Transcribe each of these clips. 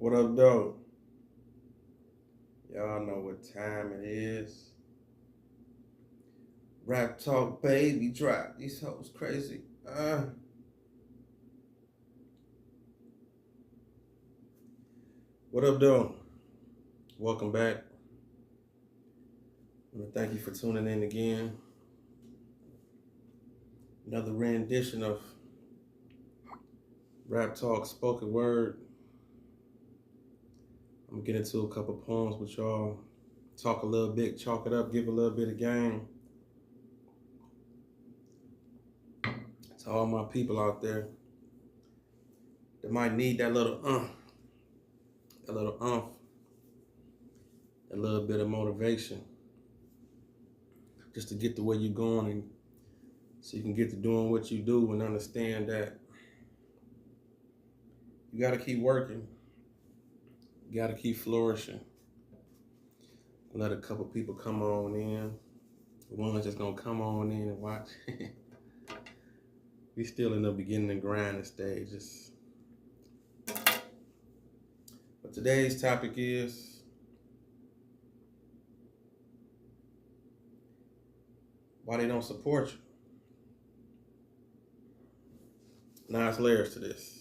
What up, though? Y'all know what time it is. Rap talk, baby, drop. These hoes crazy. What up, though? Welcome back. I want to thank you for tuning in again. Another rendition of Rap Talk Spoken Word. I'm gonna get into a couple poems with y'all. Talk a little bit, chalk it up, give a little bit of game. To all my people out there that might need that little a little bit of motivation just to get to where you're going, and so you can get to doing what you do and understand that you got to keep working, you got to keep flourishing. Let a couple people come on in. The ones that's gonna come on in and watch. We still in the beginning and grinding stages. But today's topic is why they don't support you. Now it's layers to this.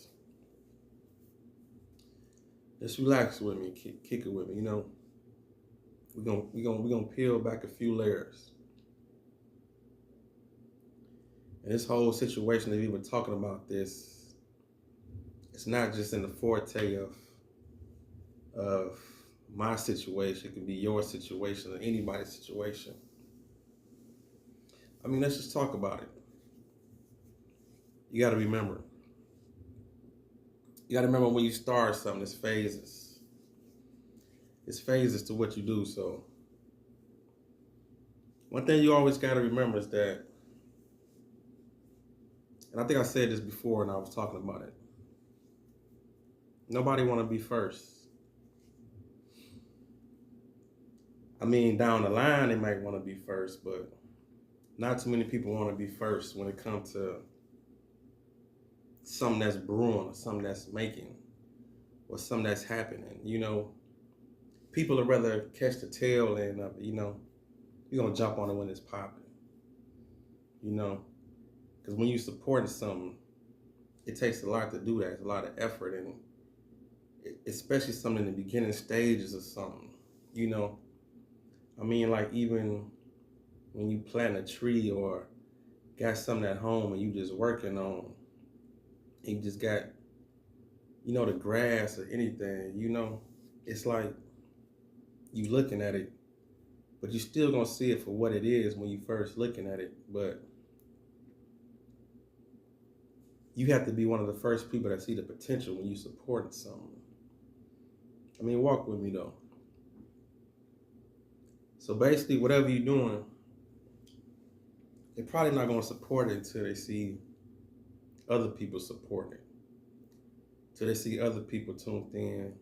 Just relax with me, kick it with me. You know, we're gonna peel back a few layers. And this whole situation that we've been talking about this, it's not just in the forte of my situation. It could be your situation or anybody's situation. I mean, let's just talk about it. You got to remember. You got to remember when you start something, it's phases. It's phases to what you do. So one thing you always got to remember is that, and I think I said this before and I was talking about it, nobody want to be first. I mean, down the line, they might want to be first, but not too many people want to be first when it comes to something that's brewing or something that's making or something that's happening. You know, people would rather catch the tail end of it, you know. You're going to jump on it when it's popping, you know. Because when you're supporting something, it takes a lot to do that. It's a lot of effort, and especially something in the beginning stages of something, you know. I mean, like even when you plant a tree or got something at home and you just working on, and you just got, you know, the grass or anything, you know, it's like you looking at it, but you still gonna see it for what it is when you first looking at it. But you have to be one of the first people that see the potential when you supporting something. I mean, walk with me though. So basically, whatever you're doing, they're probably not going to support it until they see other people supporting it. Till they see other people tuned in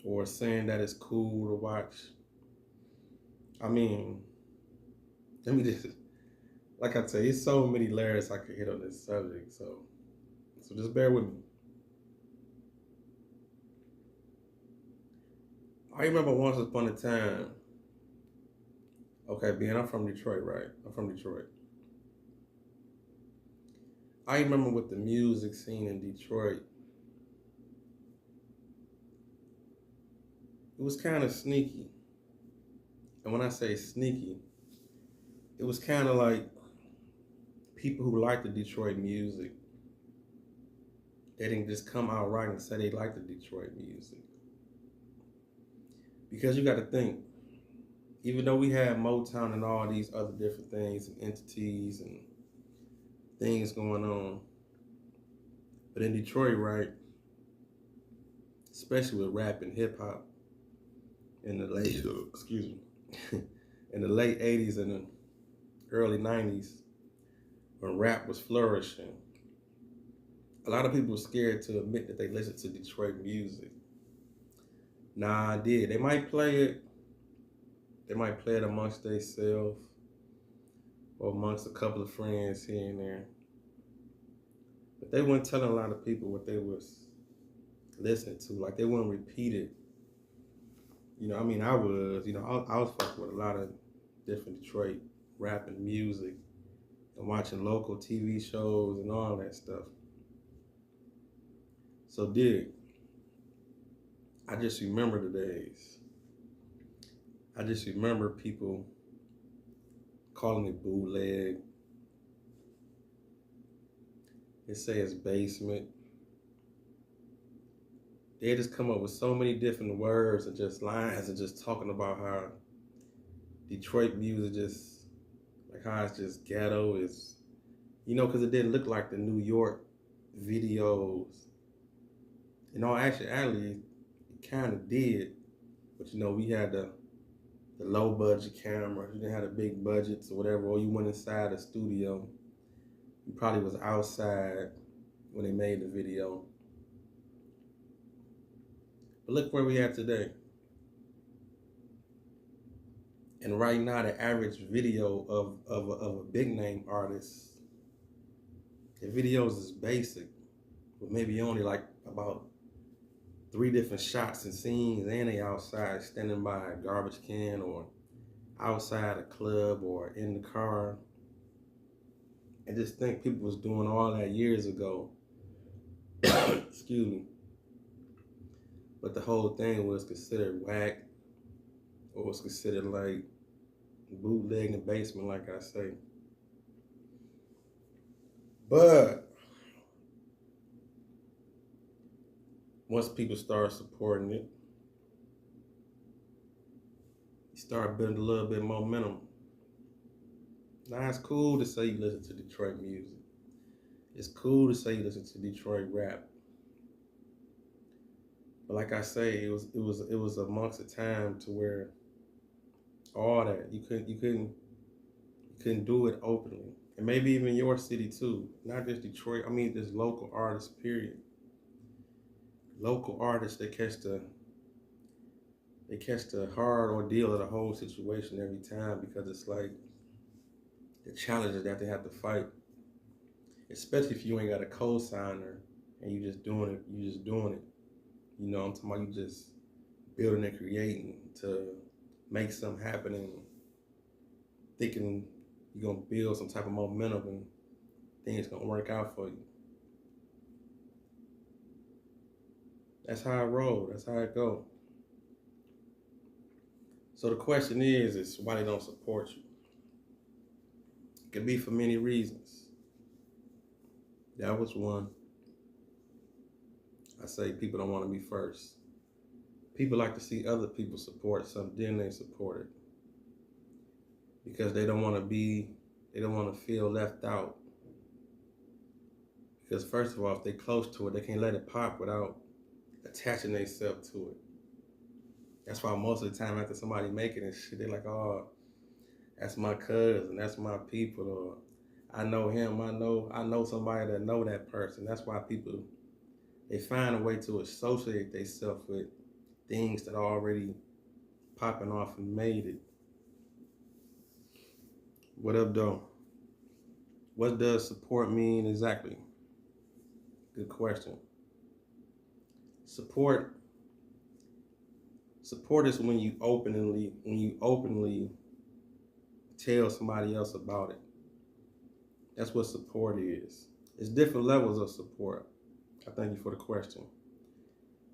or saying that it's cool to watch. I mean, let me just, like I tell you, it's so many layers I could hit on this subject. So just bear with me. I remember once upon a time, okay, Ben, I'm from Detroit, right? I'm from Detroit. I remember with the music scene in Detroit, it was kind of sneaky. And when I say sneaky, it was kind of like people who like the Detroit music, they didn't just come out right and say they like the Detroit music. Because you got to think, even though we have Motown and all these other different things and entities and things going on, but in Detroit, right, especially with rap and hip hop in the late, in the late 80s and the early 90s, when rap was flourishing, a lot of people were scared to admit that they listened to Detroit music. Nah, I did. They might play it. They might play it amongst themselves or amongst a couple of friends here and there. But they weren't telling a lot of people what they was listening to. Like they wouldn't repeat it. You know, I mean, I was fucking with a lot of different Detroit rap and music and watching local TV shows and all that stuff. So I just remember the days. I just remember people calling it bootleg. They say it's basement. They just come up with so many different words and just lines and just talking about how Detroit music just, like how it's just ghetto. Is, you know, because it didn't look like the New York videos. In all actuality, it kind of did. But you know, we had the low budget cameras. You didn't have the big budgets or whatever. Or you went inside the studio. You probably was outside when they made the video. But look where we at today. And right now, the average video of a big name artist, the videos is basic, but maybe only like about 3 different shots and scenes, and they outside standing by a garbage can or outside a club or in the car. And just think people was doing all that years ago. Excuse me. But the whole thing was considered whack, or was considered like bootleg in the basement, like I say. But once people start supporting it, you start building a little bit of momentum. Now it's cool to say you listen to Detroit music. It's cool to say you listen to Detroit rap. But like I say, it was amongst a time to where all that you couldn't do it openly, and maybe even your city too. Not just Detroit. I mean, just local artists. Period. Local artists, they catch the hard ordeal of the whole situation every time, because it's like the challenges that they have to fight. Especially if you ain't got a co-signer and you just doing it. You know, I'm talking about you just building and creating to make something happen and thinking you're gonna build some type of momentum and things gonna work out for you. That's how I roll. That's how it go. So the question is why they don't support you. It could be for many reasons. That was one. I say people don't want to be first. People like to see other people support something, then they support it. Because they don't want to feel left out. Because first of all, if they're close to it, they can't let it pop without attaching themselves to it. That's why most of the time after somebody making this shit, they're like, oh, that's my cousin, that's my people, or I know him, I know somebody that know that person. That's why people, they find a way to associate themselves with things that are already popping off and made it. What up, though? What does support mean exactly? Good question. Support is when you openly tell somebody else about it. That's what support is. It's different levels of support. I thank you for the question.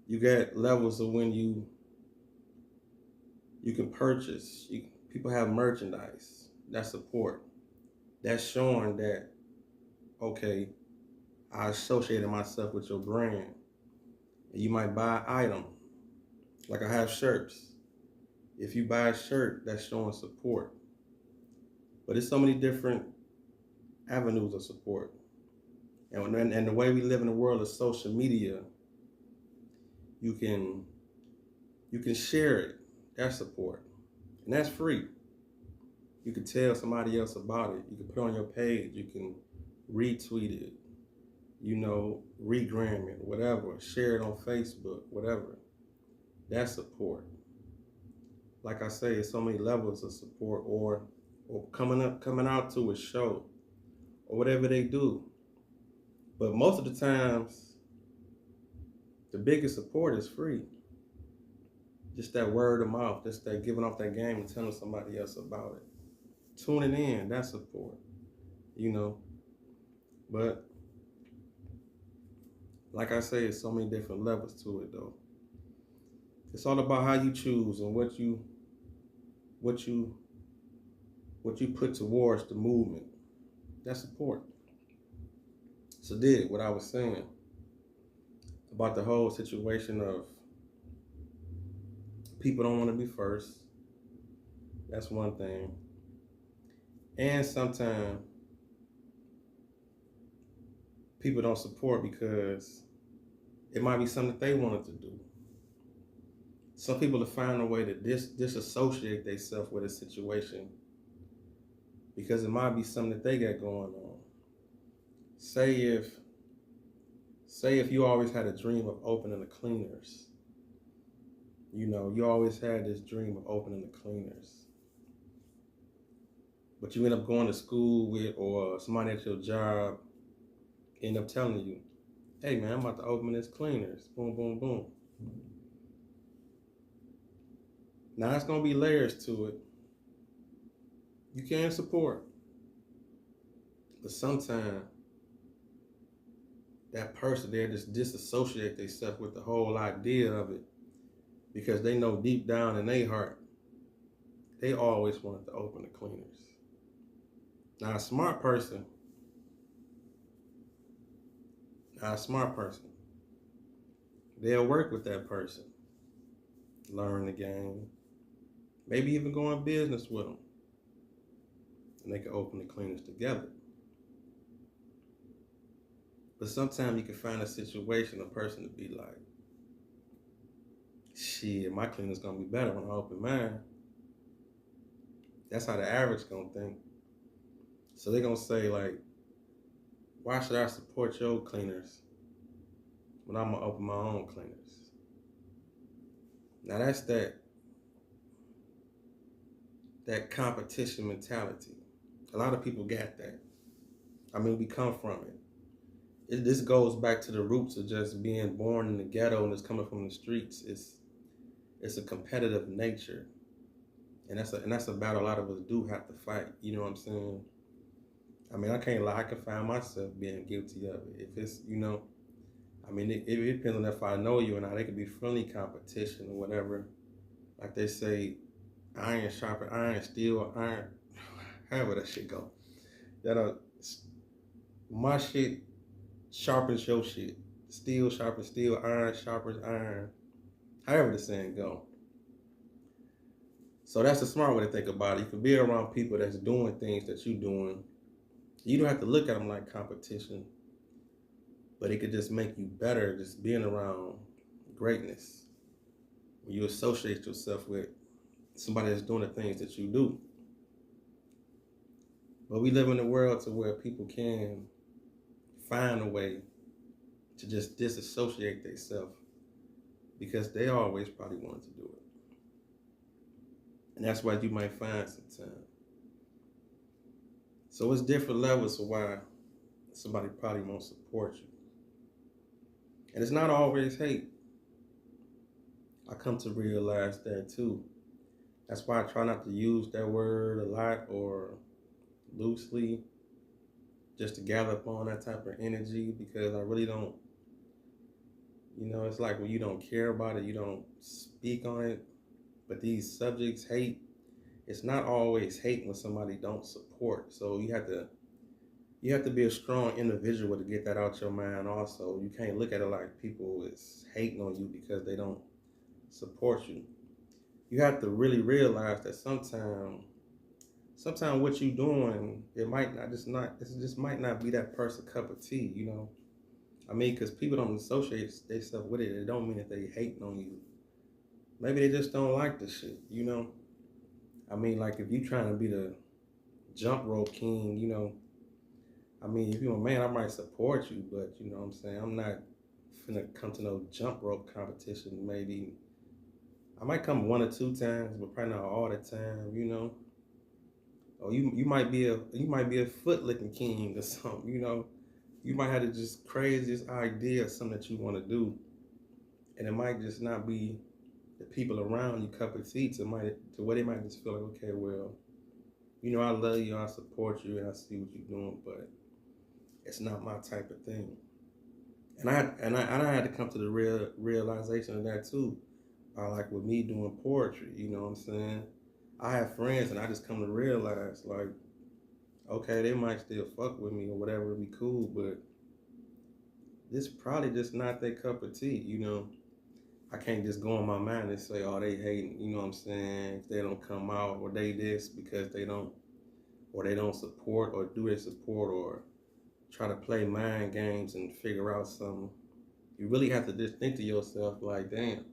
You got levels of when you can purchase. People have merchandise. That's support. That's showing that, okay, I associated myself with your brand. And you might buy an item. Like I have shirts. If you buy a shirt, that's showing support. But there's so many different avenues of support. And the way we live in the world of social media, you can share it. That's support. And that's free. You can tell somebody else about it. You can put it on your page. You can retweet it. You know, regram it, whatever. Share it on Facebook, whatever. That's support. Like I say, it's so many levels of support, or coming out to a show, or whatever they do. But most of the times, The biggest support is free. Just that word of mouth, just that giving off that game and telling somebody else about it. Tuning in, that's support, you know. But like I say, it's so many different levels to it though. It's all about how you choose and what you put towards the movement. That's support. So what I was saying about the whole situation of people don't want to be first. That's one thing. And sometimes people don't support because it might be something that they wanted to do. Some people will find a way to disassociate themselves with a situation because it might be something that they got going on. Say if you always had a dream of opening the cleaners, you always had this dream of opening the cleaners, but you end up going to school with, or somebody at your job end up telling you, hey man, I'm about to open this cleaners, boom, boom, boom. Now it's gonna be layers to it. You can support, but sometimes that person there just disassociate themselves with the whole idea of it because they know deep down in their heart, they always wanted to open the cleaners. Now a smart person, they'll work with that person, learn the game, maybe even go in business with them, and they can open the cleaners together. But sometimes you can find a situation, a person to be like, shit, my cleaner's gonna be better when I open mine. That's how the average gonna think. So they're gonna say like, why should I support your cleaners when I'm gonna open my own cleaners? Now that's that competition mentality. A lot of people got that. I mean, we come from it. This goes back to the roots of just being born in the ghetto and just coming from the streets. It's a competitive nature, and that's a battle a lot of us do have to fight. You know what I'm saying? I mean, I can't lie. I can find myself being guilty of it. If it's, I mean, it depends on if I know you or not. It could be friendly competition or whatever. Like they say, iron sharpen iron, steel iron. However that shit go. My shit sharpens your shit. Steel sharpens steel, iron sharpens iron. However the saying go. So that's the smart way to think about it. You can be around people that's doing things that you're doing. You don't have to look at them like competition, but it could just make you better just being around greatness. When you associate yourself with somebody that's doing the things that you do. But we live in a world to where people can find a way to just disassociate themselves because they always probably wanted to do it. And that's why you might find sometimes. So it's different levels of why somebody probably won't support you. And it's not always hate. I come to realize that too. That's why I try not to use that word a lot or loosely, just to gather upon that type of energy, because I really don't, it's like when you don't care about it, you don't speak on it. But these subjects, hate, it's not always hate when somebody don't support. So you have to be a strong individual to get that out your mind also. You can't look at it like people is hating on you because they don't support you. You have to really realize that sometimes what you're doing, it just might not be that person's cup of tea, I mean, because people don't associate themselves with it. It don't mean that they hating on you. Maybe they just don't like the shit, I mean, like if you trying to be the jump rope king, I mean, if you're a man, I might support you, but you know what I'm saying? I'm not finna come to no jump rope competition. Maybe I might come 1 or 2 times, but probably not all the time, Or you might be a foot licking king or something, You might have the just craziest idea of something that you want to do, And it might just not be the people around you cup of tea to where they might just feel like, okay, well, I love you, I support you, and I see what you're doing, but it's not my type of thing. And I had to come to the realization of that too. Like with me doing poetry, you know what I'm saying? I have friends, and I just come to realize, like, okay, they might still fuck with me or whatever, it'd be cool, but this probably just not their cup of tea. I can't just go in my mind and say, oh, they hating, you know what I'm saying? If they don't come out, or they this because they don't support, or do they support, or try to play mind games and figure out something. You really have to just think to yourself, like, damn,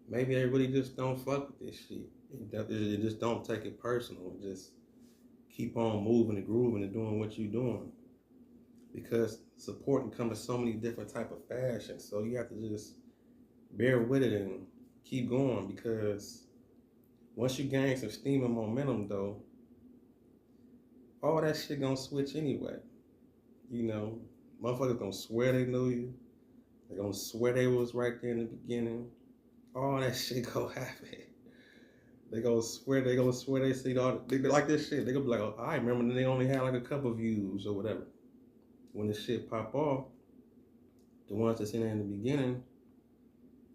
maybe they really just don't fuck with this shit. You just don't take it personal. Just keep on moving and grooving and doing what you're doing. Because support can come in so many different type of fashions. So you have to just bear with it and keep going, because once you gain some steam and momentum, though, all that shit gonna switch anyway. Motherfuckers gonna swear they knew you. They gonna swear they was right there in the beginning. All that shit gonna happen. They gonna swear they see all. They like this shit. They gonna be like, oh, I remember they only had like a couple views or whatever. When this shit pop off, the ones that's in there in the beginning,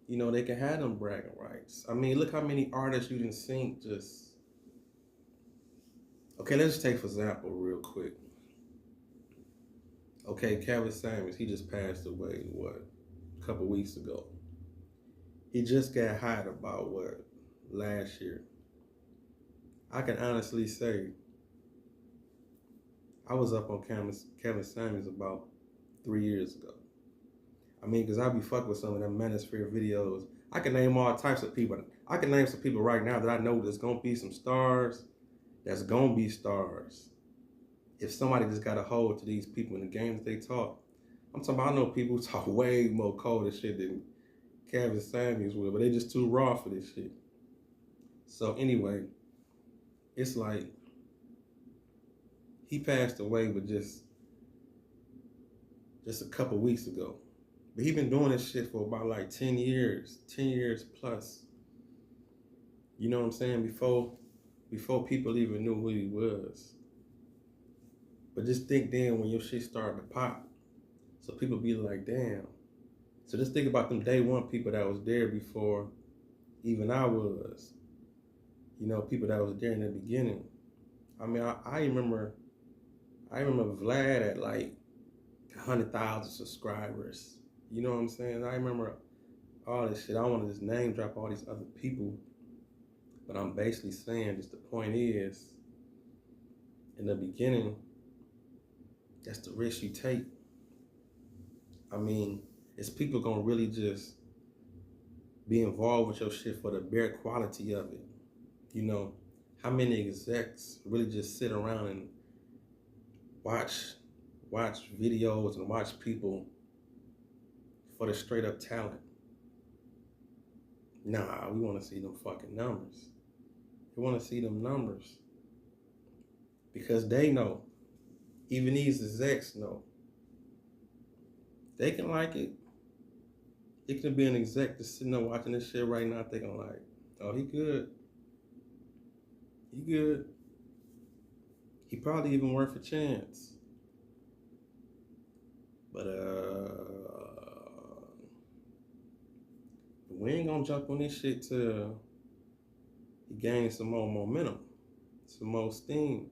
they can have them bragging rights. I mean, look how many artists you didn't sing just. Okay, let's just take for example real quick. Okay, Kevin Samuels, he just passed away, a couple weeks ago. He just got hired about, last year. I can honestly say, I was up on Kevin Samuels about 3 years ago. I mean, because I be fucking with some of them Manosphere videos. I can name all types of people. I can name some people right now that I know there's going to be some stars, that's going to be stars. If somebody just got a hold to these people in the games they talk. I'm talking about, I know people who talk way more cold as shit than Kevin Samuels will, but they just too raw for this shit. So anyway, it's like, he passed away, but just a couple weeks ago. But he been doing this shit for about like 10 years plus. You know what I'm saying? Before people even knew who he was. But just think then when your shit started to pop. So people be like, damn. So just think about them day one people that was there before even I was. People that was there in the beginning. I mean, I remember Vlad at like 100,000 subscribers. You know what I'm saying? I remember all this shit. I don't want to just name drop all these other people, but I'm basically saying just the point is, in the beginning, that's the risk you take. I mean, is people gonna really just be involved with your shit for the bare quality of it? How many execs really just sit around and watch videos and watch people for the straight up talent? Nah, we want to see them fucking numbers. We want to see them numbers. Because they know, even these execs know, they can like it. It can be an exec just sitting there watching this shit right now thinking like, oh, he good. He good. He probably even worth a chance. But we ain't gonna jump on this shit till he gains some more momentum, some more steam.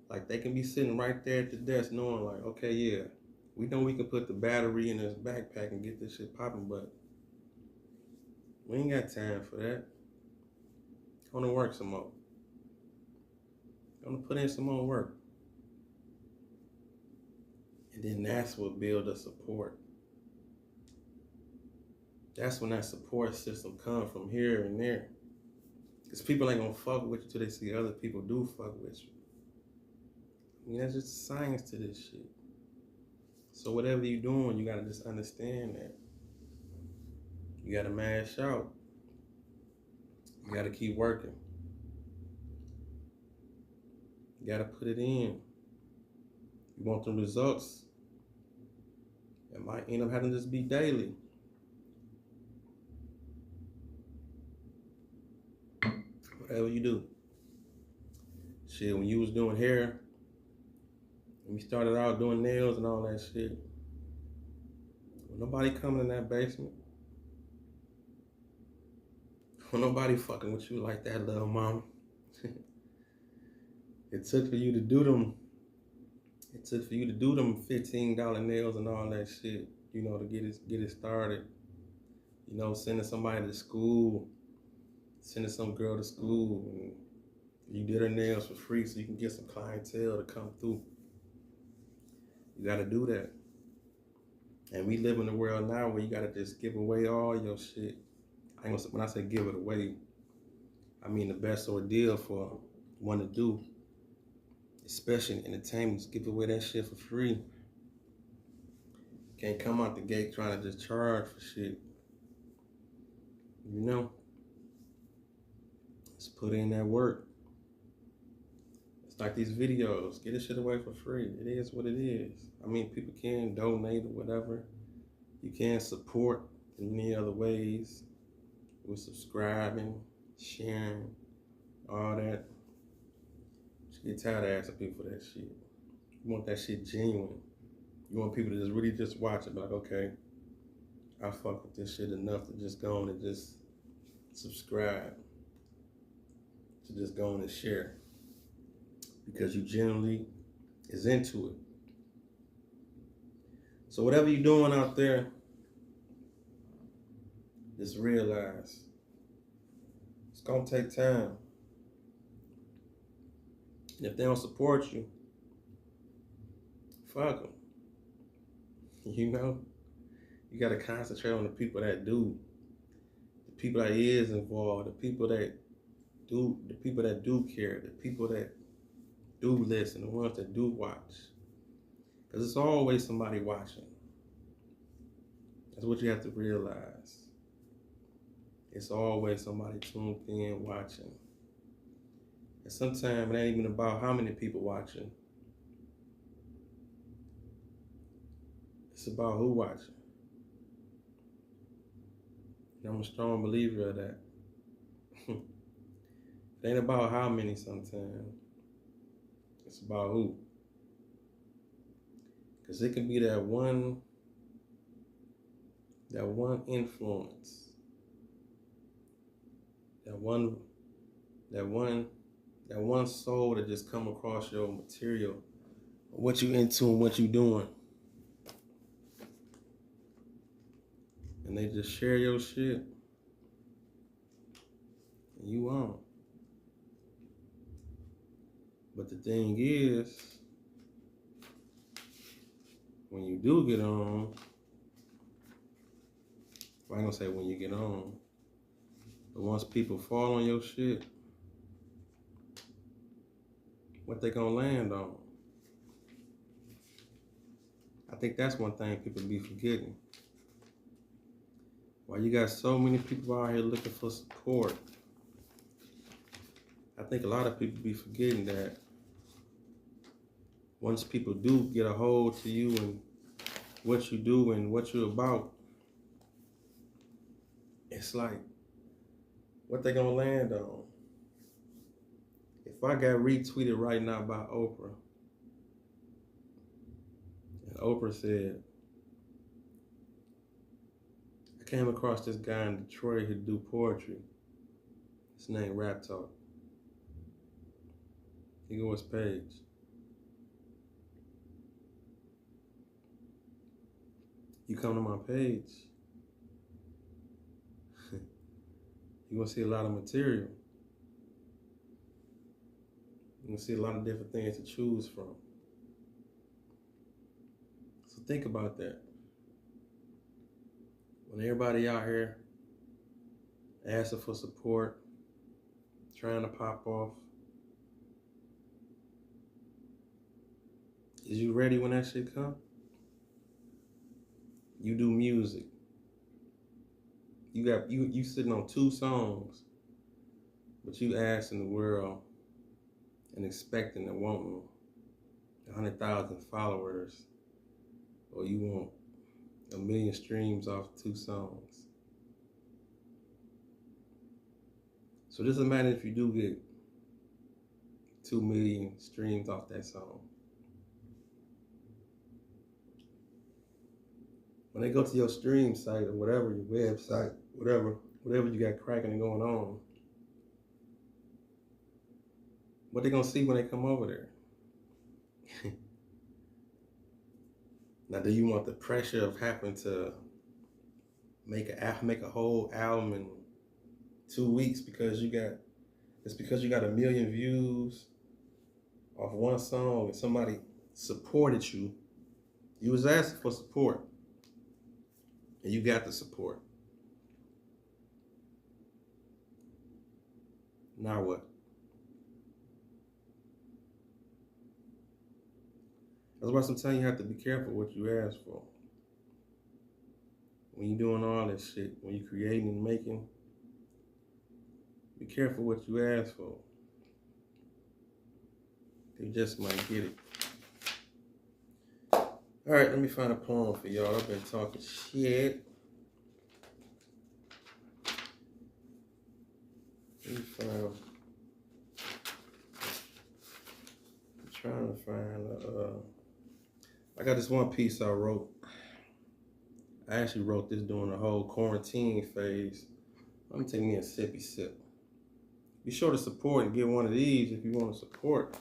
Like, they can be sitting right there at the desk knowing like, okay, yeah, we know we can put the battery in his backpack and get this shit popping, but we ain't got time for that. Gonna work some more. Gonna put in some more work. And then that's what builds the support. That's when that support system comes from here and there. Because people ain't gonna fuck with you till they see other people do fuck with you. I mean, that's just science to this shit. So whatever you're doing, you gotta just understand that. You gotta mash out. You gotta keep working. You gotta put it in. You want the results? And might end up having to just be daily. Whatever you do. Shit, when you was doing hair, when we started out doing nails and all that shit, when nobody coming in that basement, when nobody fucking with you like that, little mama. It took for you to do them. It took for you to do them $15 nails and all that shit, you know, to get it started. You know, sending somebody to school, sending some girl to school, and you did her nails for free so you can get some clientele to come through. You gotta do that. And we live in a world now where you gotta just give away all your shit. When I say give it away, I mean the best ordeal for one to do, especially in entertainment, just give away that shit for free. Can't come out the gate trying to just charge for shit. You know? Let's put in that work. It's like these videos. Get this shit away for free. It is what it is. I mean, people can donate or whatever. You can support in many other ways with subscribing, sharing, all that. Just get tired of asking people for that shit. You want that shit genuine. You want people to just really just watch it, like, okay, I fuck with this shit enough to just go on and just subscribe, to just go on and share, because you generally is into it. So whatever you're doing out there, just realize it's gonna take time. And if they don't support you, fuck them. You know, you gotta concentrate on the people that do, the people that is involved, the people that do care, the people that do listen, the ones that do watch. Because it's always somebody watching. That's what you have to realize. It's always somebody tuned in watching. And sometimes it ain't even about how many people watching. It's about who watching. And I'm a strong believer of that. It ain't about how many sometimes. It's about who. Because it can be that one influence. That one soul that just come across your material, what you into and what you doing. And they just share your shit. And you on. But the thing is, when you do get on, well, I ain't gonna say when you get on, but once people fall on your shit, what they gonna land on? I think that's one thing people be forgetting. Why you got so many people out here looking for support? I think a lot of people be forgetting that once people do get a hold to you and what you do and what you're about, it's like, what they gonna land on? If I got retweeted right now by Oprah, and Oprah said, I came across this guy in Detroit who do poetry. His name Rap Talk. You go his page. You come to my page, you're gonna see a lot of material. You're gonna see a lot of different things to choose from. So think about that. When everybody out here asking for support, trying to pop off, is you ready when that shit come? You do music. You sitting on 2 songs, but you asking the world and expecting and wanting 100,000 followers, or you want 1 million streams off 2 songs. So just imagine if you do get 2 million streams off that song. When they go to your stream site or whatever, your website, whatever you got cracking and going on, what they gonna see when they come over there? Now, do you want the pressure of having to make a whole album in 2 weeks because you got 1 million views off one song and somebody supported you? You was asking for support, and you got the support. Now what? That's why sometimes you have to be careful what you ask for. When you're doing all this shit, when you're creating and making, be careful what you ask for. You just might get it. All right, let me find a poem for y'all. I've been talking shit. Let me find. I'm trying to find. I got this one piece I wrote. I actually wrote this during the whole quarantine phase. Let me take me a sippy sip. Be sure to support and get one of these if you want to support.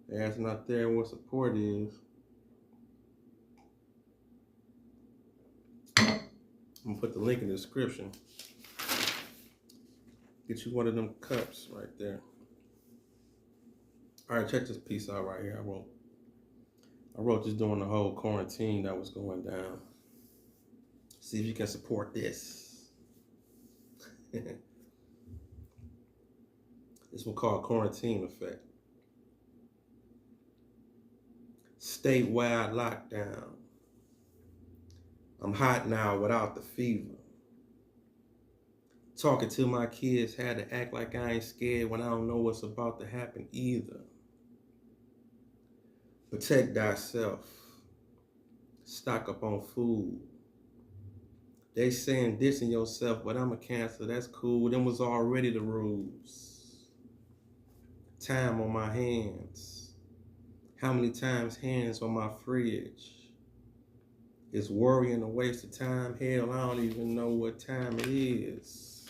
That's not there what support is. I'm gonna put the link in the description. Get you one of them cups right there. All right, check this piece out right here. I wrote this during the whole quarantine that was going down. See if you can support this. This one called Quarantine Effect. Statewide lockdown. I'm hot now without the fever. Talking to my kids had to act like I ain't scared when I don't know what's about to happen either. Protect thyself. Stock up on food. They saying dissing yourself, but I'm a cancer. That's cool. Them was already the rules. Time on my hands. How many times hands on my fridge? Is worrying a waste of time? Hell, I don't even know what time it is.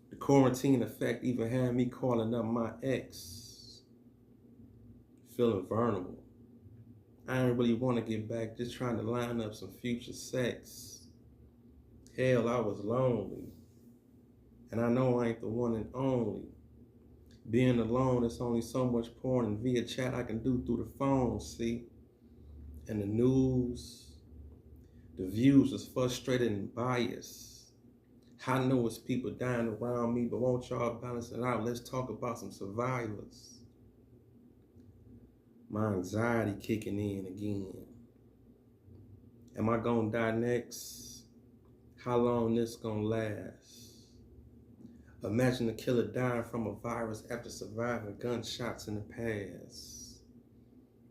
The quarantine effect even had me calling up my ex. Feeling vulnerable. I didn't really want to get back, just trying to line up some future sex. Hell, I was lonely. And I know I ain't the one and only. Being alone, it's only so much porn and via chat I can do through the phone, see? And the news, the views is frustrated and biased. I know it's people dying around me, but won't y'all balance it out? Let's talk about some survivors. My anxiety kicking in again. Am I gonna die next? How long this gonna last? Imagine a killer dying from a virus after surviving gunshots in the past.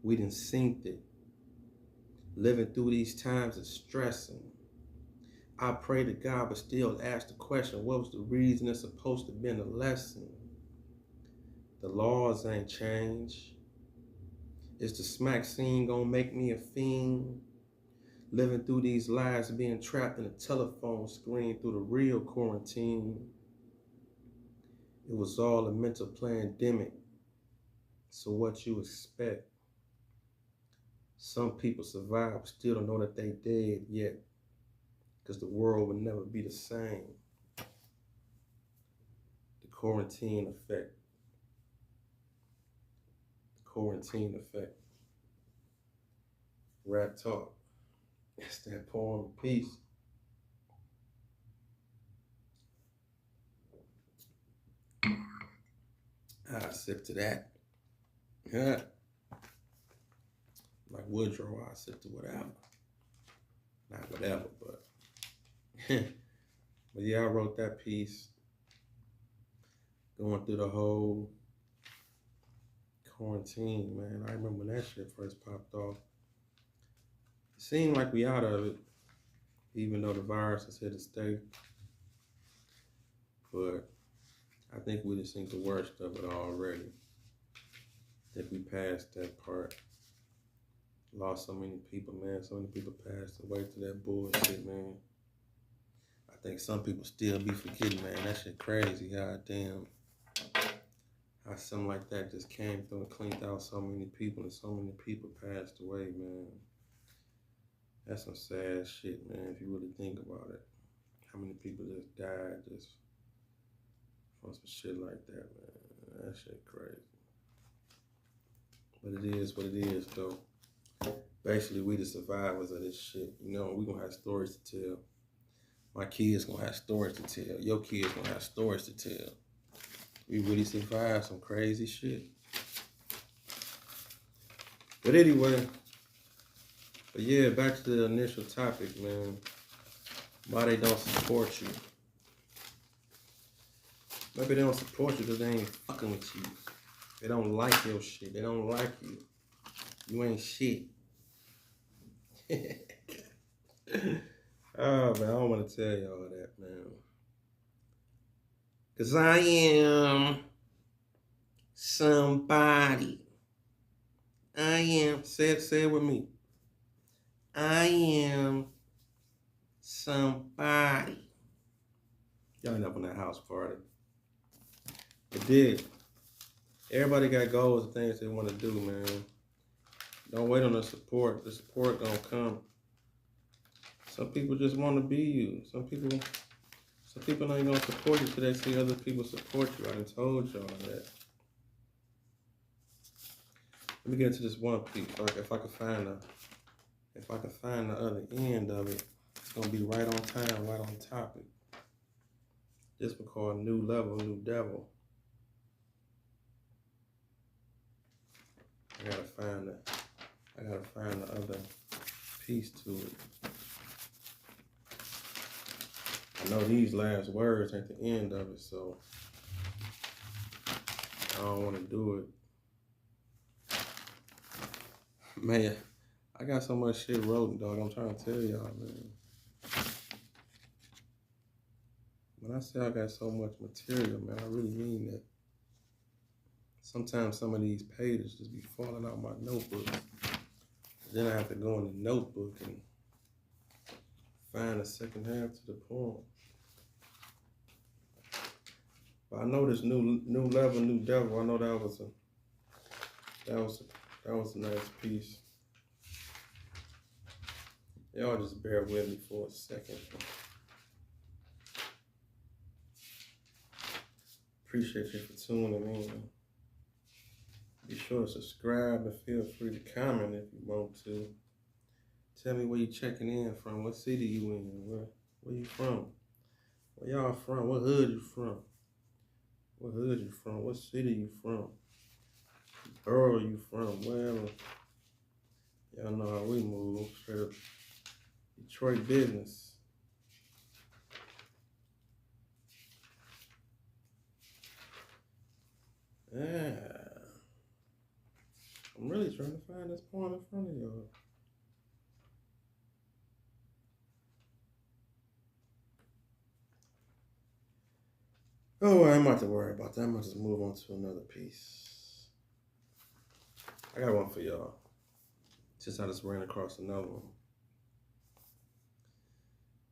We done synced it. Living through these times is stressing. I pray to God, but still ask the question, what was the reason it's supposed to have been a lesson? The laws ain't changed. Is the smack scene gonna make me a fiend? Living through these lives, being trapped in a telephone screen through the real quarantine. It was all a mental pandemic. So what you expect? Some people survive, but still don't know that they dead yet, because the world will never be the same. The quarantine effect. The quarantine effect. Rap talk. That's that poem piece. I sip to that. Yeah. Like Woodrow, I sip to whatever. Not whatever, but but yeah, I wrote that piece going through the whole quarantine, man. I remember when that shit first popped off. It seems like we out of it, even though the virus is here to stay. But I think we just seen the worst of it already. I think we passed that part. Lost so many people, man. So many people passed away to that bullshit, man. I think some people still be forgetting, man. That shit crazy. God damn. How something like that just came through and cleaned out so many people and so many people passed away, man. That's some sad shit, man, if you really think about it. How many people just died just from some shit like that, man. That shit crazy. But it is what it is, though. Basically, we the survivors of this shit. You know, we gonna have stories to tell. My kids gonna have stories to tell. Your kids gonna have stories to tell. We really survived some crazy shit. But anyway, but yeah, back to the initial topic, man. Why they don't support you. Maybe they don't support you because they ain't fucking with you. They don't like your shit. They don't like you. You ain't shit. Oh, man, I don't want to tell y'all that, man. Because I am somebody. I am, say it with me. I am somebody. Y'all end up in that house party. It did. Everybody got goals and things they want to do, man. Don't wait on the support. The support gonna come. Some people just want to be you. Some people ain't gonna support you till they see other people support you. I done told y'all that. Let me get into this one piece. If I can find the other end of it, it's gonna be right on time, right on topic. This one called New Level, New Devil. I gotta find the other piece to it. I know these last words ain't the end of it, so I don't want to do it. Man, I got so much shit wrote, dog. I'm trying to tell y'all, man. When I say I got so much material, man, I really mean that. Sometimes some of these pages just be falling out my notebook. Then I have to go in the notebook and find the second half to the poem. But I know this new level, new devil. I know that was a nice piece. Y'all just bear with me for a second. Appreciate you for tuning in. Be sure to subscribe and feel free to comment if you want to. Tell me where you checking in from. What city you in? Where you from? Where y'all from? What hood you from? What hood you from? What city you from? Borough you from? Wherever. Y'all know how we move. Straight up Detroit business. Yeah. I'm really trying to find this poem in front of y'all. Oh, I'm not to worry about that. I'm going to just move on to another piece. I got one for y'all. Since I just ran across another one.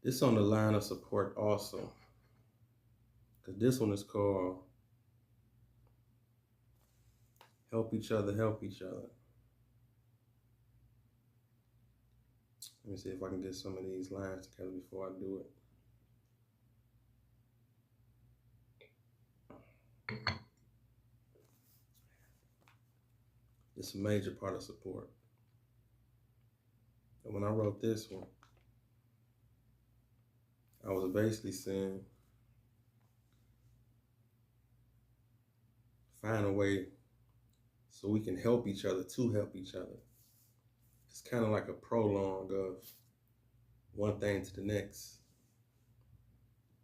This on the line of support also. Because this one is called Help Each Other, Help Each Other. Let me see if I can get some of these lines together before I do it. It's a major part of support. And when I wrote this one, I was basically saying, find a way so we can help each other to help each other. It's kind of like a prologue of one thing to the next.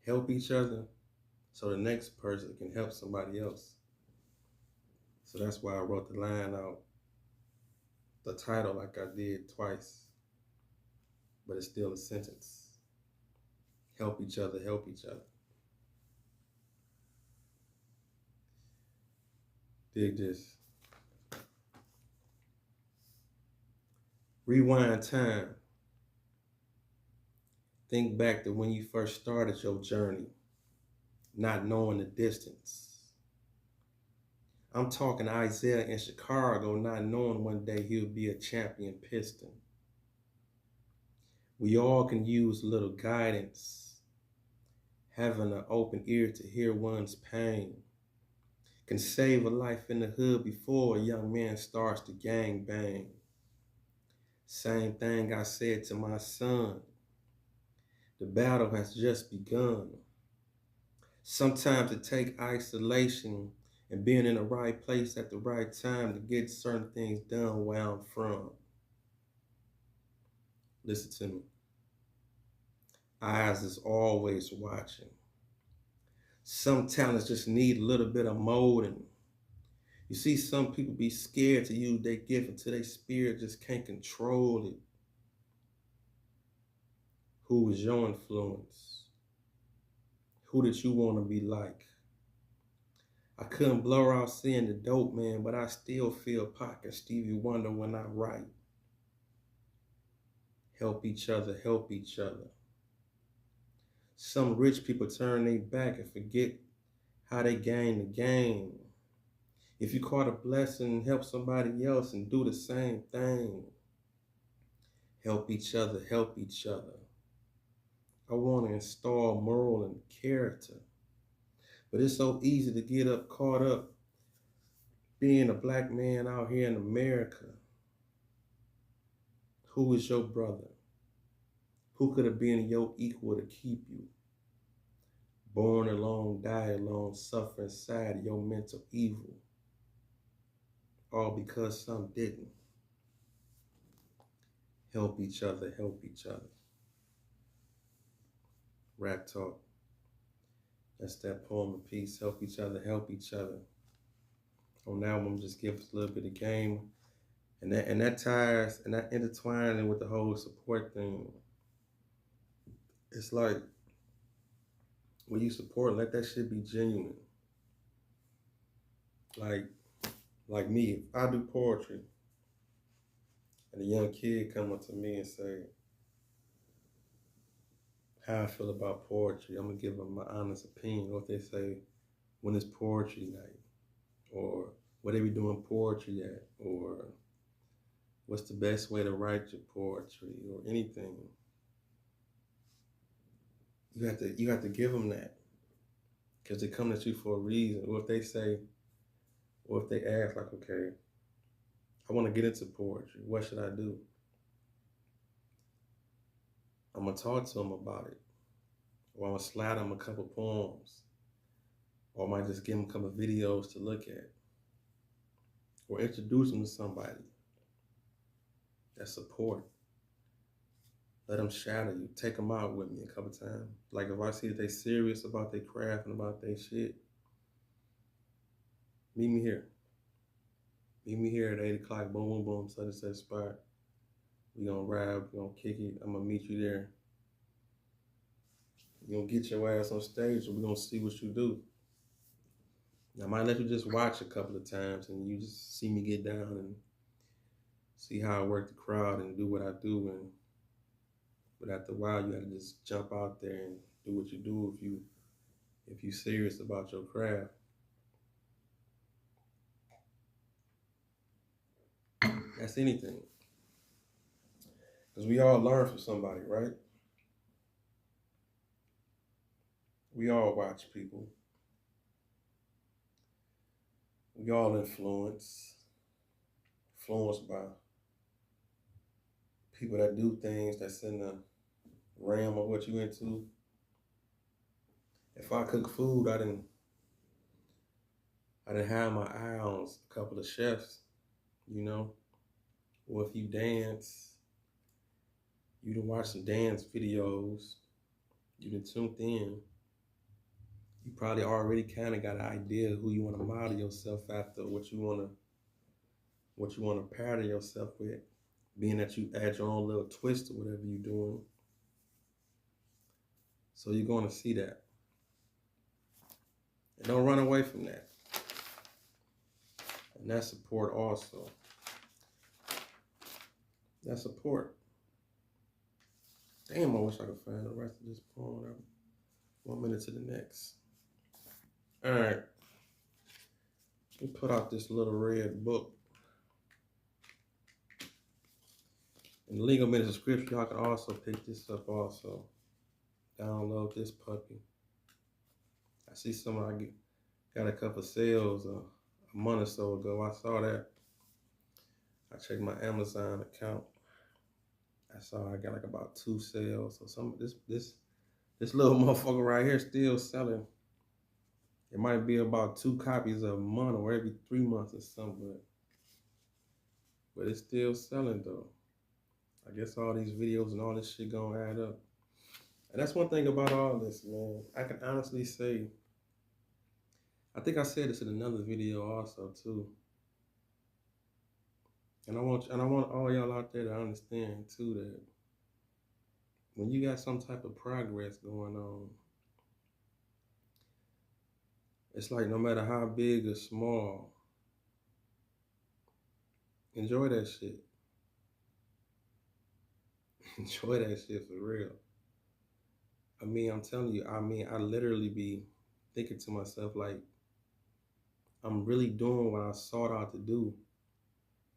Help each other so the next person can help somebody else. So that's why I wrote the line out, the title like I did twice. but it's still a sentence. Help each other, help each other. Dig this. Rewind time. Think back to when you first started your journey, not knowing the distance. I'm talking Isaiah in Chicago, not knowing one day he'll be a champion piston. We all can use a little guidance. Having an open ear to hear one's pain can save a life in the hood before a young man starts to gang bang. Same thing I said to my son. The battle has just begun. Sometimes it takes isolation and being in the right place at the right time to get certain things done where I'm from. Listen to me. Eyes is always watching. Some talents just need a little bit of molding. You see, some people be scared to use their gift until their spirit just can't control it. Who was your influence? Who did you want to be like? I couldn't blow out seeing the dope man, but I still feel Pac and Stevie Wonder when I write. Help each other, help each other. Some rich people turn their back and forget how they gain the game. If you caught a blessing, help somebody else and do the same thing. Help each other, help each other. I want to install moral and character. But it's so easy to get caught up being a black man out here in America. Who is your brother? Who could have been your equal to keep you? Born alone, die alone, suffer inside your mental evil. All because some didn't. Help each other, help each other. Rap talk. That's that poem of peace. Help each other, help each other. On that one, just give us a little bit of game. And that ties and that intertwining with the whole support thing. It's like when you support, let that shit be genuine. Like me, if I do poetry and a young kid come up to me and say how I feel about poetry, I'm gonna give them my honest opinion. Or if they say, when is poetry night? Or where they be doing poetry at? Or what's the best way to write your poetry? Or anything. You have to give them that. Because they come at you for a reason. Or if they say, or if they ask like, okay, I want to get into poetry. What should I do? I'm going to talk to them about it. Or I'm going to slide them a couple poems. Or I might just give them a couple videos to look at. Or introduce them to somebody that support. Let them shadow you. Take them out with me a couple times. Like if I see that they serious about their craft and about their shit, meet me here. Meet me here at 8 o'clock, boom, boom, boom, such and such spot. We gonna rap, we gonna kick it. I'm gonna meet you there. You gonna get your ass on stage and we gonna see what you do. I might let you just watch a couple of times and you just see me get down and see how I work the crowd and do what I do. But after a while, you gotta just jump out there and do what you do if you serious about your craft. That's anything. Because we all learn from somebody, right? We all watch people. We all influenced by people that do things that's in the realm of what you into. If I cook food, I didn't have my eye on a couple of chefs, you know? Or if you dance, you done watch some dance videos, you done tuned in, you probably already kind of got an idea of who you want to model yourself after, what you want to pattern yourself with. being that you add your own little twist to whatever you're doing. So you're going to see that. And don't run away from that. And that's support also. That's support. Damn, I wish I could find the rest of this poem. 1 minute to the next. All right. We put out this little red book. In the link in the description, y'all can also pick this up also. Download this puppy. I see somebody got a couple sales a month or so ago. I saw that. I checked my Amazon account. I saw I got like about 2 sales. So this little motherfucker right here still selling. It might be about 2 copies a month or every 3 months or something, but it's still selling though. I guess all these videos and all this shit gonna add up. And that's one thing about all this, man. I can honestly say, I think I said this in another video also too. And I want all y'all out there to understand too that when you got some type of progress going on, it's like no matter how big or small, enjoy that shit. Enjoy that shit for real. I mean, I'm telling you, I literally be thinking to myself, like, I'm really doing what I sought out to do,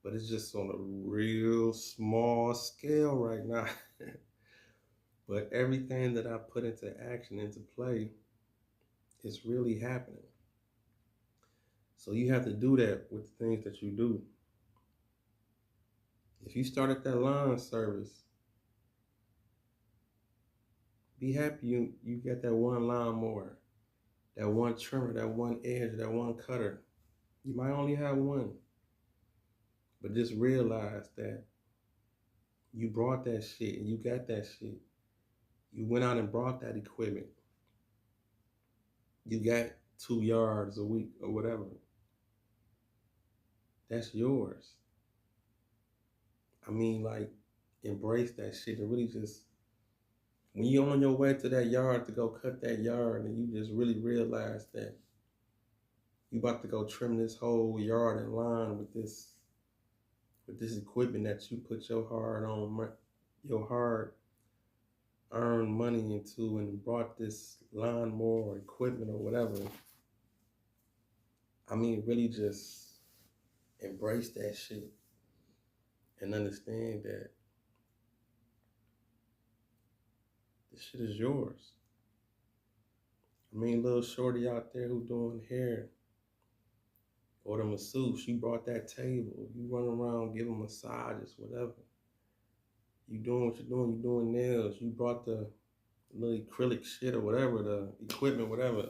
but it's just on a real small scale right now. But everything that I put into action, into play, is really happening. So you have to do that with the things that you do. If you started that lawn service, be happy you got that one lawnmower, that one trimmer, that one edge, that one cutter. You might only have one, but just realize that you brought that shit and you got that shit. You went out and brought that equipment. You got 2 yards a week or whatever. That's yours. I mean, like, embrace that shit and really just, when you're on your way to that yard to go cut that yard and you just really realize that you about to go trim this whole yard in line with this equipment that you put your hard earned money into and brought this lawnmower or equipment or whatever. I mean, really just embrace that shit and understand that this shit is yours. I mean, little shorty out there who doing hair or the masseuse, you brought that table. You run around giving massages, whatever. You doing what you're doing. You doing nails. You brought the little acrylic shit or whatever, the equipment, whatever.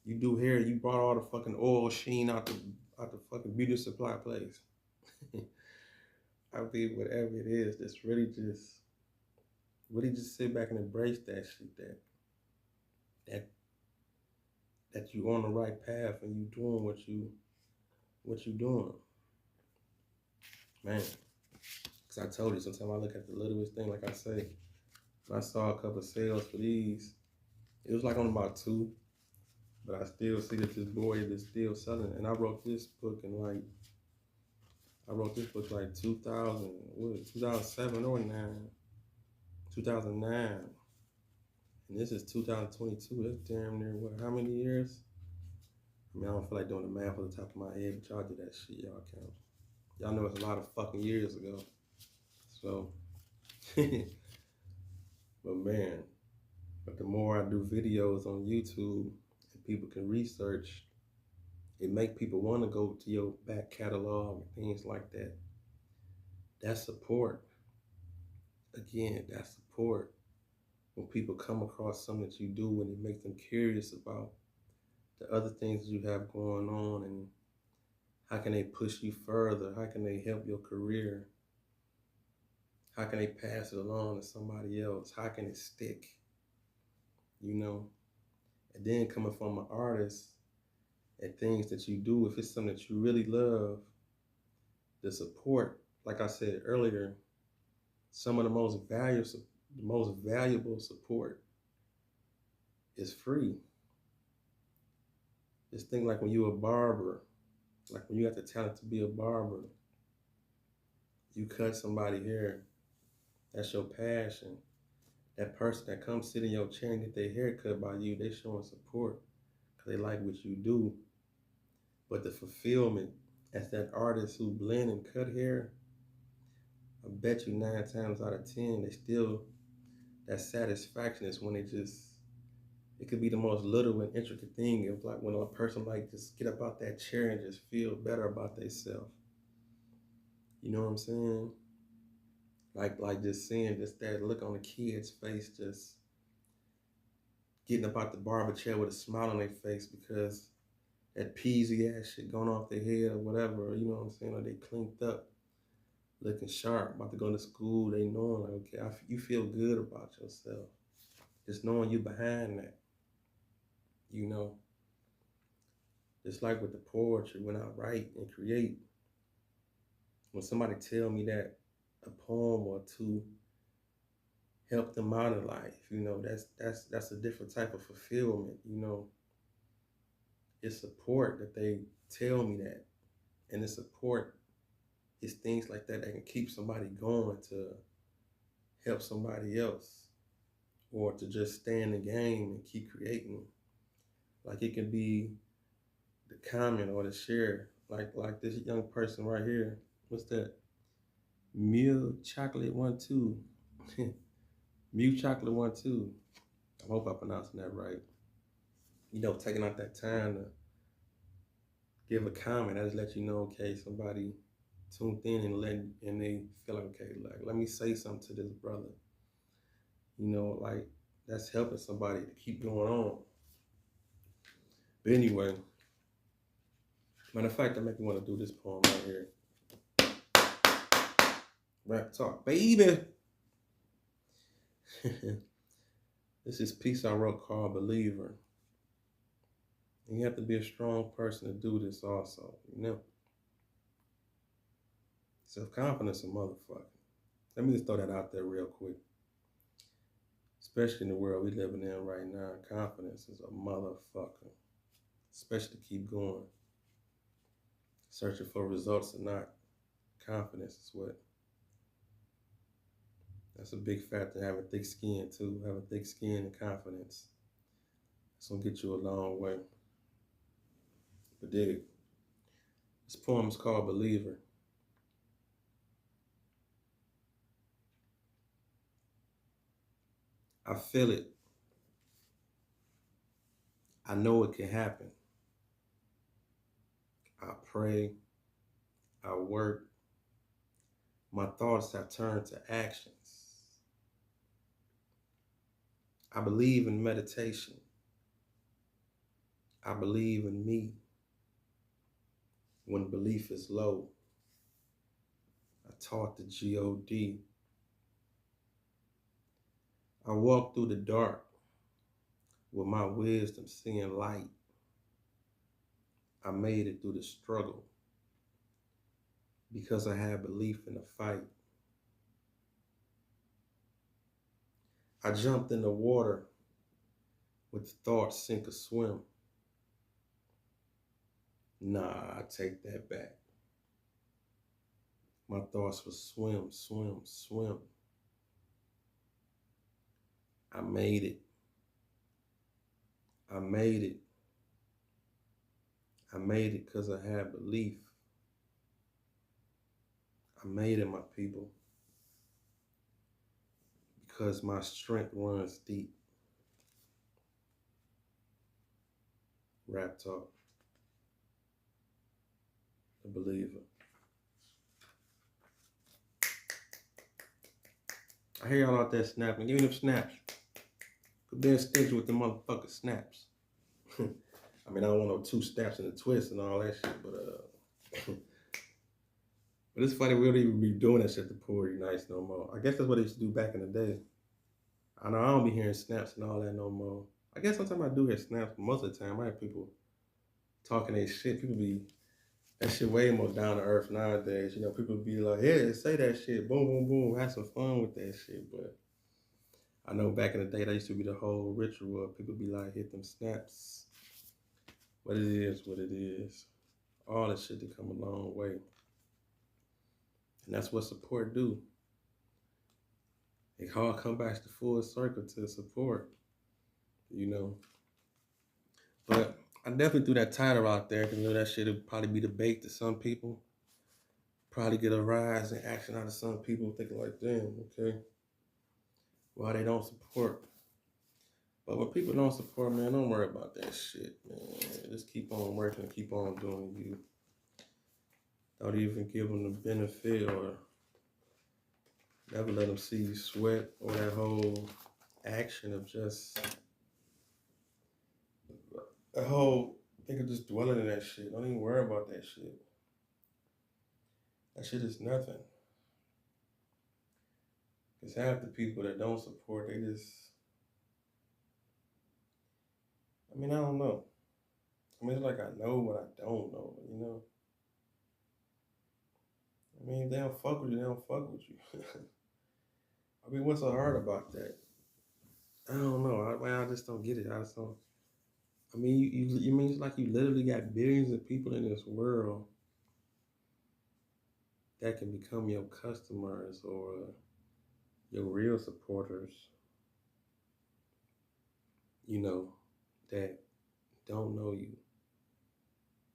You do hair. You brought all the fucking oil sheen out the fucking beauty supply place. I mean, whatever it is, just really just sit back and embrace that shit. That you on the right path and you doing what you doing, man. Cause I told you, sometimes I look at the littlest thing, like I say, when I saw a couple of sales for these, it was like on about 2, but I still see that this boy is still selling. And I wrote this book like 2007 or 2009. And this is 2022. That's damn near what? How many years? I mean, I don't feel like doing the math off the top of my head, but y'all do that shit. Y'all count. Y'all know it's a lot of fucking years ago. So, but the more I do videos on YouTube and people can research, it make people want to go to your back catalog and things like that. That's support. Again, that's support. When people come across something that you do and it makes them curious about the other things you have going on and how can they push you further? How can they help your career? How can they pass it along to somebody else? How can it stick? You know? And then coming from an artist and things that you do, if it's something that you really love, the support like I said earlier, some of the most valuable support is free. Just think like when you're a barber, like when you have the talent to be a barber, you cut somebody hair, that's your passion. That person that comes sit in your chair and get their hair cut by you, they showing support because they like what you do. But the fulfillment as that artist who blend and cut hair, I bet you 9 times out of 10, they still, that satisfaction is when it could be the most little and intricate thing. It's like when a person like just get up out that chair and just feel better about themselves. You know what I'm saying? Like just seeing just that look on the kid's face, just getting up out the barber chair with a smile on their face because that peasy ass shit going off their head or whatever, or you know what I'm saying, or they cleaned up, looking sharp, about to go to school, they knowing like, okay, you feel good about yourself. Just knowing you behind that, you know. Just like with the poetry, when I write and create, when somebody tell me that a poem or two help them out in life, you know, that's a different type of fulfillment, you know. It's support that they tell me that. And the support is things like that that can keep somebody going to help somebody else or to just stay in the game and keep creating. Like it can be the comment or the share, like this young person right here. What's that? Mew Chocolate 1-2. Mew Chocolate 1-2. I hope I'm pronouncing that right. You know, taking out that time to give a comment. I just let you know, okay, somebody tuned in and they feel like, okay, like let me say something to this brother. You know, like that's helping somebody to keep going on. But anyway, matter of fact, that make me want to do this poem right here. Rap talk, baby. This is a piece I wrote called Believer. And you have to be a strong person to do this also, you know. Self-confidence a motherfucker. Let me just throw that out there real quick. Especially in the world we living in right now, confidence is a motherfucker. Especially to keep going. Searching for results or not. Confidence is what. That's a big factor, having thick skin too. Having thick skin and confidence. It's gonna get you a long way. But dig. This poem is called Believer. I feel it. I know it can happen. I pray. I work. My thoughts have turned to actions. I believe in meditation. I believe in me. When belief is low, I taught the G-O-D. I walk through the dark with my wisdom seeing light. I made it through the struggle because I had belief in the fight. I jumped in the water with thoughts sink or swim. Nah, I take that back. My thoughts were swim, swim, swim. I made it. I made it. I made it because I had belief. I made it, my people, because my strength runs deep. Rap talk. The Believer. I hear y'all out there snapping. Give me them snaps. Quit being stingy with the motherfucking snaps. I mean, I don't want no 2 snaps and a twist and all that shit, but but it's funny we don't even be doing that shit to Poetry Nights no more. I guess that's what they used to do back in the day. I know I don't be hearing snaps and all that no more. I guess sometimes I do hear snaps, but most of the time I have people talking their shit. People be That shit way more down to earth nowadays. You know, people be like, "Yeah, say that shit, boom, boom, boom, have some fun with that shit." But I know back in the day, that used to be the whole ritual. People be like, "Hit them snaps." But it is what it is. All that shit to come a long way, and that's what support do. It all come back to full circle to support. You know, but I definitely threw that title out there because you know that shit would probably be the bait to some people. Probably get a rise in action out of some people thinking like, damn, okay, why they don't support. But when people don't support, man, don't worry about that shit, man. Just keep on working, keep on doing you. Don't even give them the benefit or never let them see you sweat or that whole action of just, the whole thing of just dwelling in that shit. Don't even worry about that shit. That shit is nothing. Because half the people that don't support, they just, I mean, I don't know. I mean, it's like I know what I don't know, you know? I mean, if they don't fuck with you, they don't fuck with you. I mean, what's so hard about that? I don't know. I just don't get it. I just don't. I mean, you mean it's like you literally got billions of people in this world that can become your customers or your real supporters, you know, that don't know you.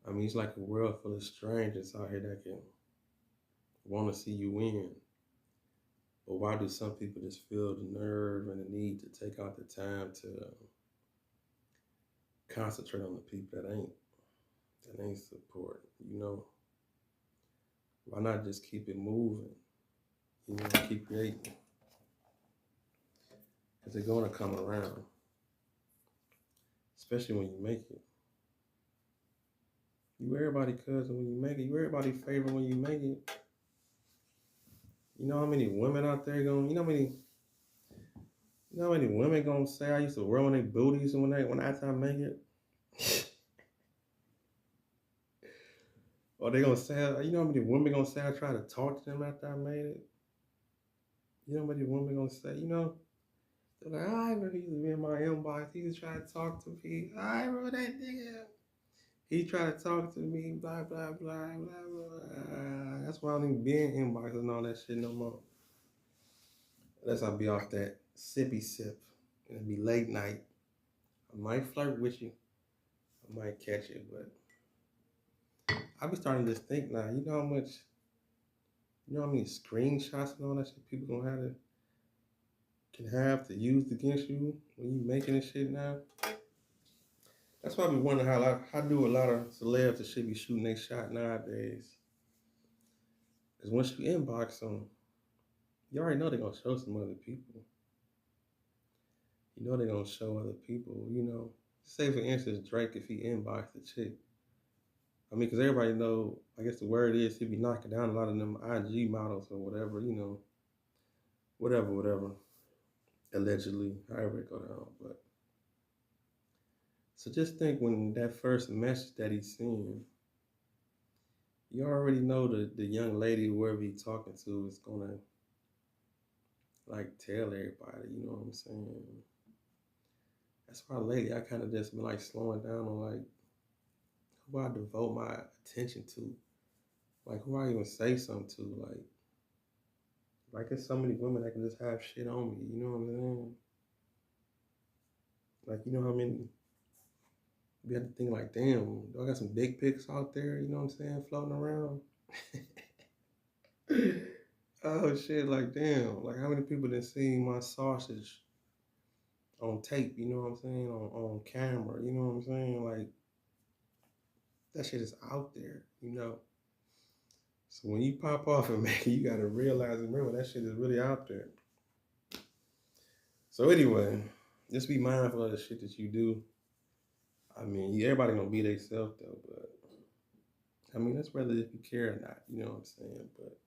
I mean, it's like a world full of strangers out here that can want to see you win. But why do some people just feel the nerve and the need to take out the time to concentrate on the people that ain't support, you know? Why not just keep it moving? You know, keep creating. Because they're going to come around, especially when you make it. You everybody cousin when you make it. You everybody favorite when you make it. You know how many women out there going, you know how many women gonna say I used to roll on their booties when after I make it? Or they gonna say, you know how many women gonna say I try to talk to them after I made it? You know how many women gonna say, you know, they're like, I remember he used to be in my inbox. He used to try to talk to me. I remember that nigga. He tried to talk to me, blah, blah, blah, blah, blah. That's why I don't even be in inbox and all that shit no more. Unless I be off that sippy sip. And it be late night. I might flirt with you. I might catch it, but I be starting to just think now, you know how many screenshots and all that shit people gonna can have to use against you when you making this shit now? That's why I be wondering how do a lot of celebs that should be shooting their shot nowadays. Because once you inbox them, you already know they're gonna show some other people. You know they're gonna show other people, you know. Say for instance, Drake, if he inboxed a chick. I mean, because everybody know, I guess the word is he be knocking down a lot of them IG models or whatever, you know. Whatever. Allegedly, however it go down. But so just think when that first message that he's seeing, you already know the young lady, whoever he's talking to, is gonna like tell everybody, you know what I'm saying? That's why lately I kind of just been like slowing down on like who I devote my attention to, like who I even say something to, like there's so many women that can just have shit on me, you know what I'm saying? Like you know how many you have to think like, damn, do I got some big pics out there, you know what I'm saying, floating around? Oh shit, like damn, like how many people done seen my sausage on tape, you know what I'm saying, on camera, you know what I'm saying? Like that shit is out there, you know. So when you pop off and make it, you gotta realize and remember that shit is really out there. So anyway, just be mindful of the shit that you do. I mean, everybody gonna be themselves though, but I mean that's whether if you care or not, you know what I'm saying? But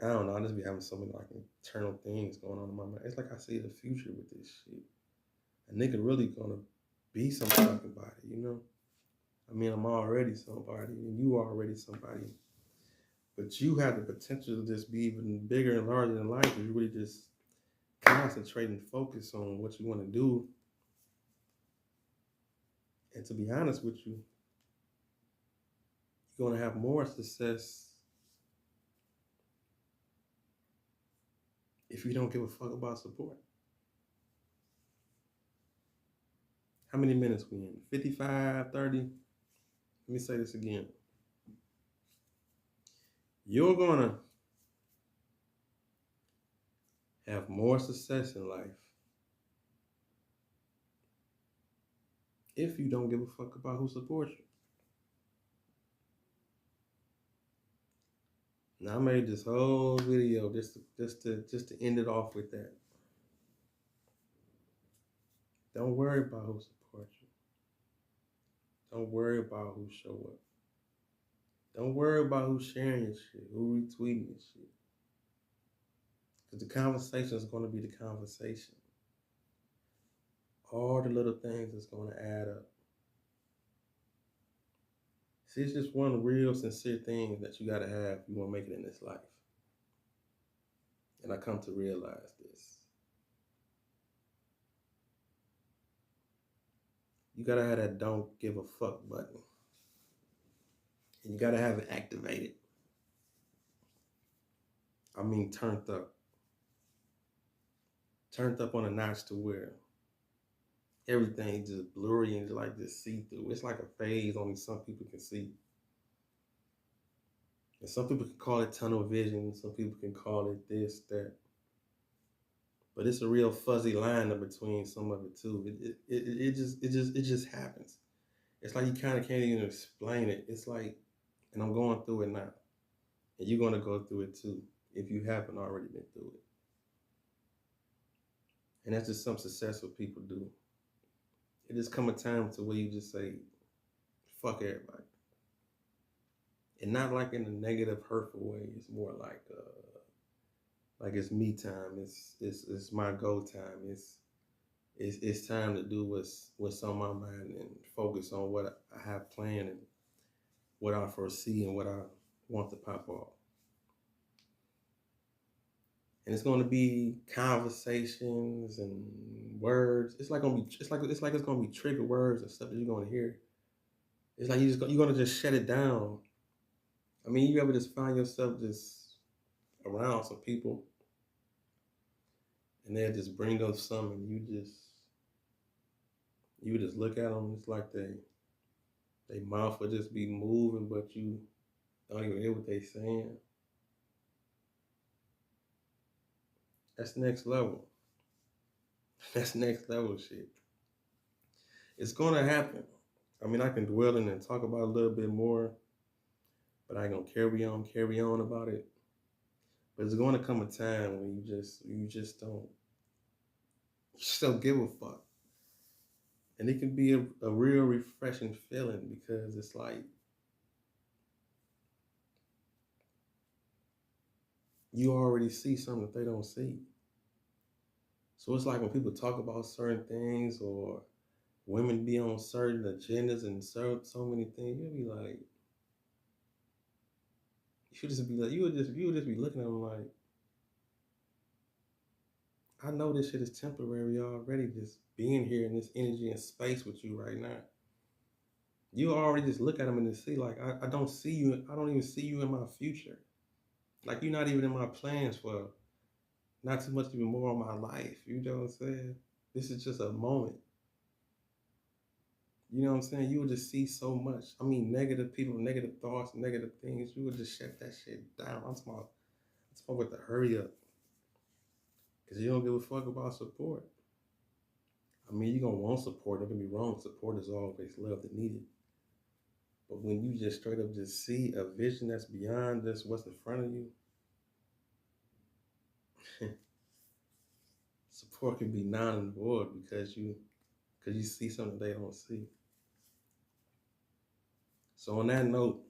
I don't know, I just be having so many like internal things going on in my mind. It's like I see the future with this shit. A nigga really gonna be some fucking body, you know? I mean, I'm already somebody, and you are already somebody. But you have the potential to just be even bigger and larger than life if you really just concentrate and focus on what you want to do. And to be honest with you, you're going to have more success if you don't give a fuck about support. How many minutes we in? 55, 30? Let me say this again. You're going to have more success in life if you don't give a fuck about who supports you. Now I made this whole video just to end it off with that. Don't worry about who supports you. Don't worry about who show up. Don't worry about who's sharing your shit, who retweeting your shit. Because the conversation is going to be the conversation. All the little things is going to add up. See, it's just one real sincere thing that you got to have if you want to make it in this life. And I come to realize this. You got to have that don't give a fuck button. And you got to have it activated. I mean, turned up. Turned up on a notch to where everything just blurry and like just see-through. It's like a phase only some people can see. And some people can call it tunnel vision. Some people can call it this, that. But it's a real fuzzy line in between some of it too. It just happens. It's like you kind of can't even explain it. It's like, and I'm going through it now. And you're going to go through it too if you haven't already been through it. And that's just some successful people do. It just come a time to where you just say, fuck everybody. And not like in a negative, hurtful way. It's more like it's me time. It's my go time. It's time to do what's on my mind and focus on what I have planned and what I foresee and what I want to pop off. And it's going to be conversations and words. It's gonna be trigger words and stuff that you're going to hear. It's like you're going to just shut it down. I mean, you ever just find yourself just around some people and they'll just bring up something and you just look at them. It's like they mouth will just be moving, but you don't even hear what they saying. That's next level. That's next level shit. It's gonna happen. I mean, I can dwell in and talk about it a little bit more, but I ain't gonna carry on about it. But it's gonna come a time when you just don't give a fuck. And it can be a real refreshing feeling because it's like you already see something that they don't see. So it's like when people talk about certain things or women be on certain agendas and so many things, you'll be like, you would just be looking at them like, I know this shit is temporary already, just being here in this energy and space with you right now. You already just look at them and just see like, I don't see you, I don't even see you in my future. Like you're not even in my plans for not too much even more of my life. You know what I'm saying? This is just a moment. You know what I'm saying? You would just see so much. I mean, negative people, negative thoughts, negative things. You would just shut that shit down. I'm talking with the hurry up. Because you don't give a fuck about support. I mean, you're going to want support. Don't get me wrong. Support is always love and needed. But when you just straight up just see a vision that's beyond just what's in front of you, support can be non and void because you see something they don't see. So on that note,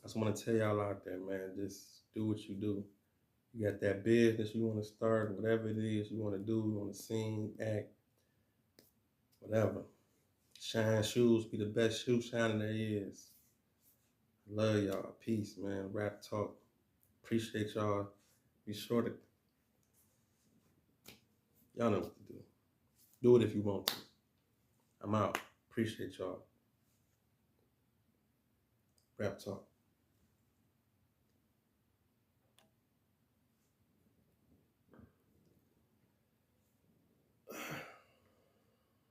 I just want to tell y'all out there, man, just do what you do. You got that business you want to start, whatever it is you want to do, you want to sing, act, whatever. Shine shoes be the best shoe shining there is. Love y'all. Peace, man. Rap talk. Appreciate y'all. Be sure to, y'all know what to do. Do it if you want to. I'm out. Appreciate y'all. Rap talk.